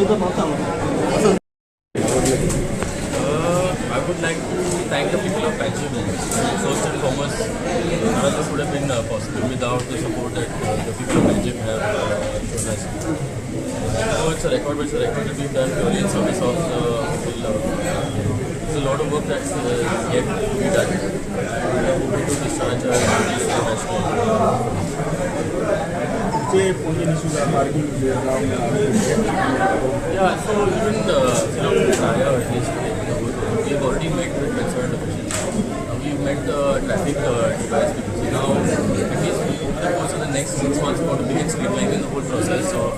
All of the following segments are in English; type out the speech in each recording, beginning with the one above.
I would like to thank the people of Benjamin. First and foremost, none of this would have been possible without the support that the people of Benjamin have shown us. It's a record, but it's a record that we've done purely in service of the people. There's a lot of work that's yet to be done. And I'm hoping to discharge the best. Yeah, so even prior, at least we've already met with concerned officials. We've met the traffic device people. So now, at least over the course of the next 6 months, we're going to begin streamlining the whole process of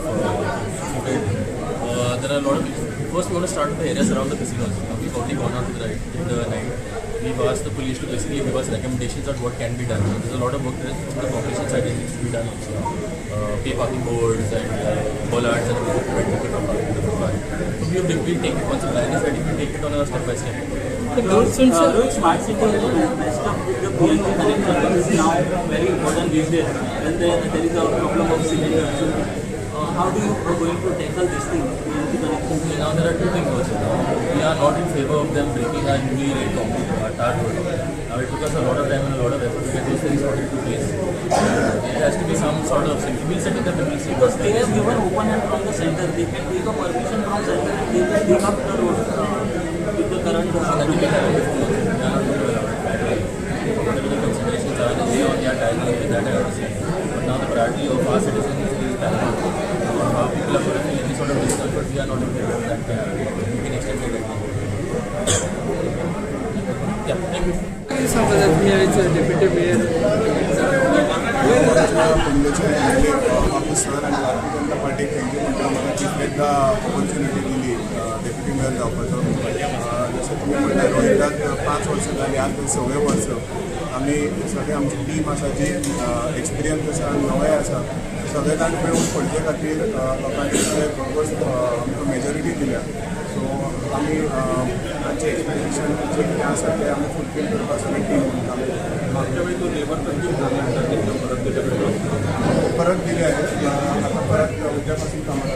there are a lot of issues. First, we want to start with the areas around the casinos. We've already gone out to the right in the night. We've asked the police to basically give us recommendations on what can be done. There's a lot of work there from the population side that needs to be done also. Pay parking boards and bollards and prevent people from parking the car. So we'll take it once the plan is ready. We'll take it on a step by step. Since smart city has messed up with the PNG connection, this is now very important these days. When there is a problem of cylinder. How do you going to tackle this thing? PNG connection. Now there are two things also. We are not in favor of them breaking our newly laid concrete tar road. Now it took us a lot of time and a lot of effort to get those things put into place. There has to be some sort of thing. We'll set it up and we'll see. Because they have given open hand from the center. They can take a permission from center and they can dig up the road with the current. That will be happening before. We are not going to allow it that way. Whatever the considerations are, they are diagonal with that I understand. But now the priority of our citizens is paramount. How people are going to feel any sort of discomfort, we are not in favor of that. We can extend it. Yeah, thank you. Deputy mayor sir आणि Bharatiya Janata party thank you म्हणटा म्हाका कितलेकदा opportunity दिली deputy mayor जावपाचो जशें तुमी म्हणटा रोहिताक 5 वर्सां जाली आज 6वें वर्स आमी सगळे आमची टीम आसा जी एक्सपिरियन्स आसा नवे आसा सगळे जाण मेळून पडचे खातीर लोकांनी भरपूर आमकां मेजॉरिटी दिल्या सो आमी आमचे एक्सपेक्टेशन जे कितें आसा ते आमी फुलफील करपाक सगळे टीम म्हणटा मागच्या वेळी तो लेबर कन्फ्यूज झाल्यानंतर परत दिले आहे आता परत उद्यापासून कामाला